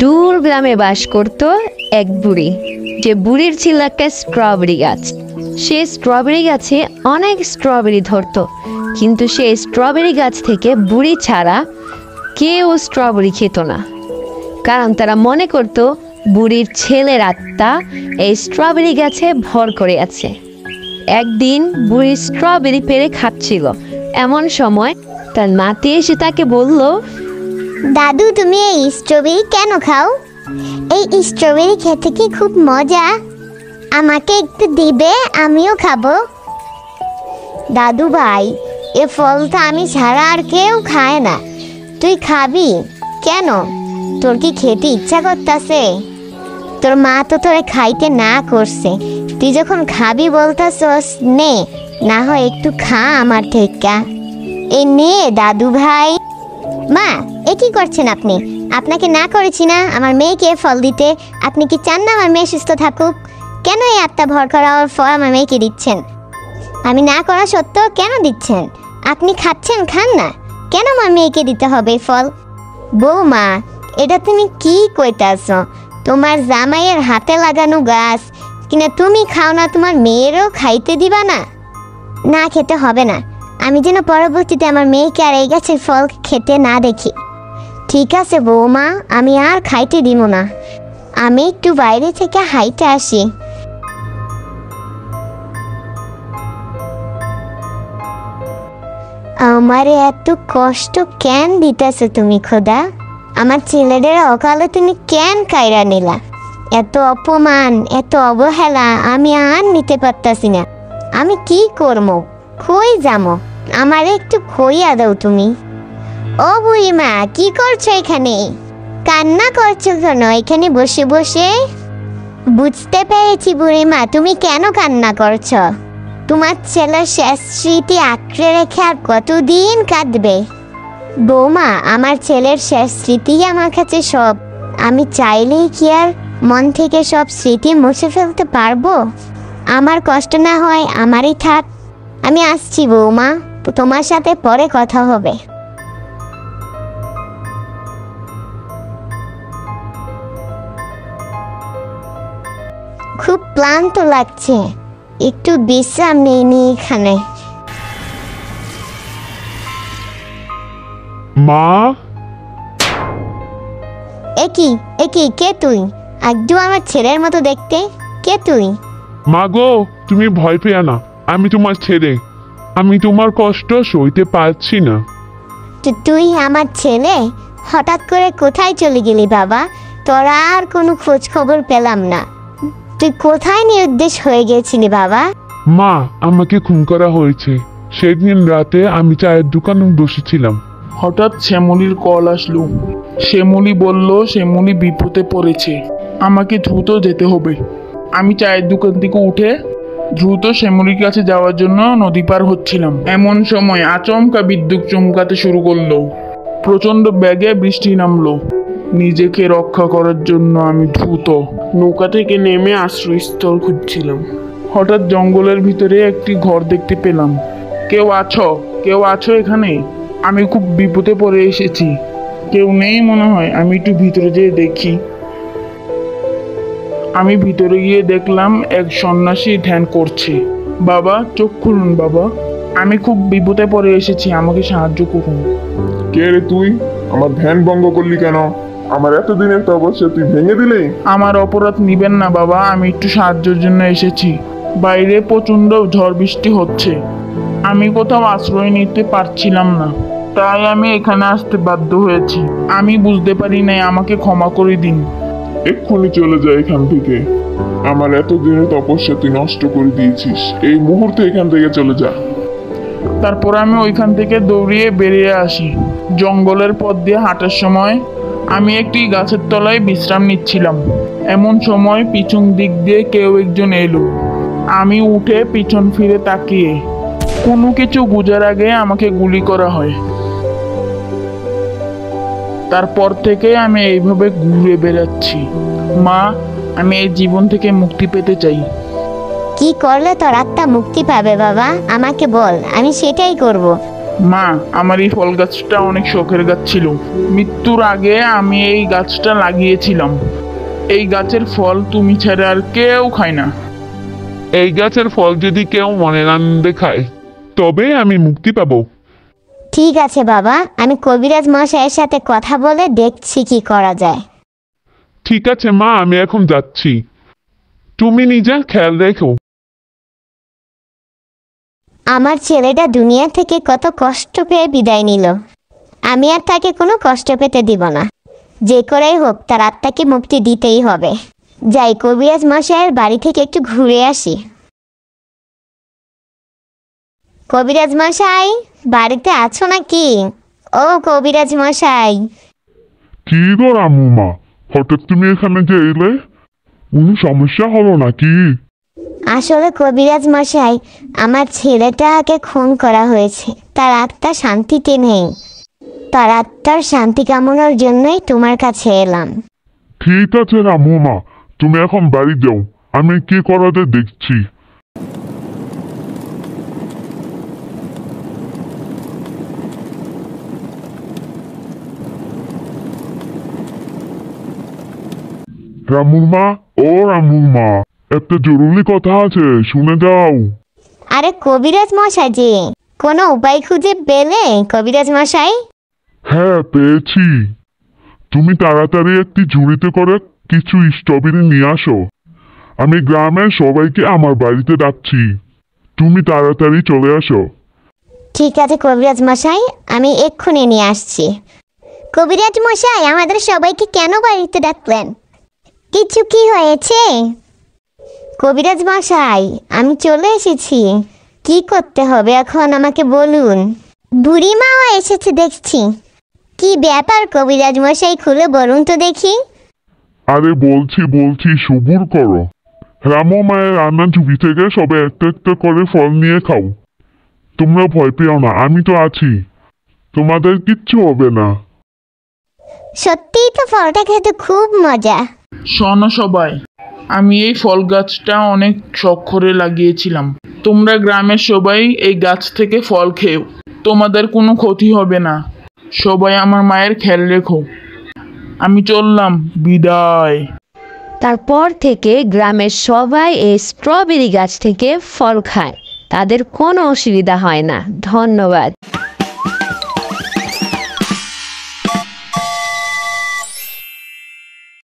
দূর গ্রামে বাস করত এক বুড়ি, যে বুড়ির ছিল একটা স্ট্রবেরি গাছ। সে স্ট্রবেরি গাছে অনেক স্ট্রবেরি ধরতো, কিন্তু সে স্ট্রবেরি গাছ থেকে বুড়ি ছাড়া কেউ স্ট্রবেরি খেত না, কারণ তারা মনে করত বুড়ির ছেলের আত্মা এই স্ট্রবেরি গাছে ভর করে আছে। একদিন বুড়ি স্ট্রবেরি পেড়ে খাচ্ছিল, এমন সময় তার নাতি এসে তাকে বলল, দাদু, তুমি এই স্ট্রবেরি কেন খাও? এই স্ট্রবেরি খেতে কি খুব মজা? আমাকে একটু দিবে, আমিও খাবো। দাদু ভাই, এ ফলটা আমি ছাড়া আর কেউ খায় না, তুই খাবি কেন? তোর কি খেতে ইচ্ছা করতেছে? তোর মা তো তোরে খাইতে না করছে, তুই যখন খাবি বলতাছস, নে না হয় একটু খা আমার থেকে। এ নে দাদু ভাই। মা, এ কি করছেন আপনি? আপনাকে না করেছি না আমার মেয়েকে ফল দিতে? আপনি কি চান না আমার মেয়ে সুস্থ থাকুক? কেন এই আত্মা ভর করা ওর ফল আমার মেয়েকে দিচ্ছেন? আমি না করা সত্ত্বেও কেন দিচ্ছেন? আপনি খাচ্ছেন, খান না, কেন আমার মেয়েকে দিতে হবে ফল? বৌমা, এটা তুমি কি কইতাছ? তোমার জামাইয়ের হাতে লাগানো গাছ কিনা তুমি খাও না, তোমার মেয়েরও খাইতে দিবা না? না, খেতে হবে না, আমি যেন পরবর্তীতে আমার মেয়েকে আর এই গাছের ফল খেতে না দেখি। ঠিক আছে বৌমা, আমি আর খাইতে দিব না, আমি একটু বাইরে থেকে হাইটে আসি। আমারে এত কষ্ট কেন দিতেছ তুমি খোদা? আমার ছেলেদের অকালে তুমি কেন কায়রা নিলা? এত অপমান, এত অবহেলা আমি আর নিতে পারতাছি না। আমি কি করবো, কই যাবো? আমার একটু খইয়া দাও তুমি। ও বুড়িমা, কি করছো এখানে? কান্না করছো কেন এখানে বসে বসে? বুঝতে পেরেছি বুড়িমা, তুমি কেন কান্না করছো। তোমার ছেলের শেষ স্মৃতি আঁকড়ে রেখে আর কতদিন কাঁদবে? বৌমা, আমার ছেলের শেষ স্মৃতি আমার কাছে সব। আমি চাইলেই কি আর মন থেকে সব স্মৃতি মুছে ফেলতে পারবো? আমার কষ্ট না হয় আমারই থাক। আমি আসছি বৌমা, তোমার সাথে পরে কথা হবে। খুব ক্লান্ত লাগছে, একটু বিশ্রাম নিয়ে নি এখানে। মা, একি একি, কে তুই? একদম আমার ছেলের মতো দেখতে, কে তুই? মা গো, তুমি ভয় পেও না, আমি তোমার ছেলে। আমি তোমার কষ্ট সইতে পারছি না। তুই আমার ছেলে? হঠাৎ করে কোথায় চলে গেলি বাবা? তোরা আর কোনো খোঁজ খবর পেলাম না। তুই কোথায় নিরুদ্দেশ হয়ে গেছিলি বাবা? মা, আমাকে খুন করা হয়েছে। সেদিন রাতে আমি চায়ের দোকানে বসেছিলাম। হঠাৎ শ্যামলীর কল আসলো। শ্যামলী বলল শ্যামলী বিপদে পড়েছে, আমাকে দ্রুত যেতে হবে। আমি চায়ের দোকান থেকে উঠে দ্রুত শ্যামলীর কাছে যাওয়ার জন্য নদী পার হচ্ছিলাম। এমন সময় আচমকা বিদ্যুৎ চমকাতে শুরু করলো। প্রচন্ড বেগে বৃষ্টি নামলো। নিজেকে রক্ষা করার জন্য আমি দ্রুত নৌকা থেকে নেমে আশ্রয়স্থল খুঁজছিলাম। হঠাৎ জঙ্গলের ভিতরে একটি ঘর দেখতে পেলাম। কেউ আছো? কেউ আছো এখানে? আমি খুব বিপদে পড়ে এসেছি। কেউ নেই মনে হয়, আমি একটু ভিতরে যেয়ে দেখি। আমি ভিতরে গিয়ে দেখলাম এক সন্ন্যাসী ধ্যান করছে। বাবা, চোখ খুলুন বাবা, আমি খুব বিপদে পড়ে এসেছি, আমাকে সাহায্য করুন। কে রে তুই? আমার ধ্যান ভঙ্গ করলি কেন? আমার এতদিনের তপস্যা তুই ভেঙে দিলি? আমার অপরাধ নিবেন না বাবা, আমি একটু সাহায্যের জন্য এসেছি। বাইরে প্রচন্ড ঝড় বৃষ্টি হচ্ছে, আমি কোথাও আশ্রয় নিতে পারছিলাম না, তাই আমি এখানে আসতে বাধ্য হয়েছি। আমি বুঝতে পারি নাই, আমাকে ক্ষমা করে দিন। এক্ষুনি চলে যা এখান থেকে। আমার এতদিনের তপস্যা তুই নষ্ট করে দিয়েছিস, এই মুহূর্তে এখান থেকে চলে যা। তারপর আমি ওইখান থেকে দৌড়িয়ে বেরিয়ে আসি। জঙ্গলের পথ দিয়ে হাঁটার সময় আমি একটি গাছের তলায় বিশ্রাম নিচ্ছিলাম। এমন সময় পিছন দিক দিয়ে কেউ একজন এলো। আমি উঠে পিছন ফিরে তাকিয়ে কোনো কিছু বোঝার আগে আমাকে গুলি করা হয়। তারপর থেকে আমি এইভাবে ঘুরে বেড়াচ্ছি। মা, আমি এই জীবন থেকে মুক্তি পেতে চাই। কি করলে তোর আত্মা মুক্তি পাবে বাবা? আমাকে বল, আমি সেটাই করব। মা, আমার এই ফল গাছটা অনেক শখের গাছ ছিল। মৃত্যুর আগে আমি এই গাছটা লাগিয়েছিলাম। এই গাছের ফল তুমি ছাড়া আর কেউ খায় না। এই গাছের ফল যদি কেউ মনের আনন্দে খায় তবে আমি মুক্তি পাবো। ঠিক আছে বাবা, আমি কবিরাজ মশাইয়ের সাথে কথা বলে দেখছি কি করা যায়। ঠিক আছে মা, আমি এখন যাচ্ছি। তুমি নিজের খেয়াল রেখো। আমার ছেলেটা দুনিয়া থেকে কত কষ্ট পেয়ে বিদায় নিল। আমি আর তাকে কোনো কষ্ট পেতে দিব না। যে করেই হোক তার আত্মাকে মুক্তি দিতেই হবে। যাই, কবিরাজ মশাইয়ের বাড়ি থেকে একটু ঘুরে আসি। কবিরাজ মশাই, বাড়িতে আছো নাকি? ও কবিরাজ মশাই। কি গো রামুমা, হঠাৎ তুমি এখানে যে এলে? কোনো সমস্যা হলো নাকি? আসলে কবিরাজ মশাই, আমার ছেলেটাকে খুন করা হয়েছে। তার আত্মা শান্তিতে নেই। তার আত্মার শান্তি কামনার জন্যই তোমার কাছে এলাম। ঠিক আছে রামুমা, তুমি এখন বাড়ি যাও, আমি কি করাতে দেখছি। রামুমা, ও রামুমা, একটা জরুরি কথা আছে, শুনে যাও। আরে কবিরাজ মশাই যে, কোনো উপায় খুঁজে পেলে কবিরাজ মশাই? হ্যাঁ, পেয়েছি। তুমি তাড়াতাড়ি একটি ঝুড়িতে করে কিছু স্ট্রবেরি নিয়ে আসো। আমি গ্রামের সবাইকে আমার বাড়িতে ডাকছি। তুমি তাড়াতাড়ি চলে আসো। ঠিক আছে কবিরাজ মশাই, আমি এক্ষুনি নিয়ে আসছি। কবিরাজ মশাই, আমাদের সবাইকে কেন বাড়িতে ডাকলেন? কিছু কি হয়েছে? কবিরাজ মশাই, আমি চলে এসেছি। কি করতে হবে এখন আমাকে বলুন। বুড়িমাও এসেছে দেখছি। কি ব্যাপার কবিরাজ মশাই, খুলে বলুন তো দেখি। আরে বলছি সবুর করো। রামু মায়ের রান্না ঝুড়ি থেকে সবাই একটা একটা করে ফল নিয়ে খাও। তোমরা ভয় পেও না, আমি তো আছি। তোমাদের কিচ্ছু হবে না। সত্যিই তো ফলটা খেতে খুব মজা। শোনো সবাই, আমি এই ফল গাছটা অনেক শখ করে লাগিয়েছিলাম। তোমরা গ্রামের সবাই এই গাছ থেকে ফল খেও, তোমাদের কোনো ক্ষতি হবে না। সবাই আমার মায়ের খেয়াল রেখো। আমি চললাম, বিদায়। তারপর থেকে গ্রামের সবাই এই স্ট্রবেরি গাছ থেকে ফল খায়। তাদের কোনো অসুবিধা হয় না। ধন্যবাদ।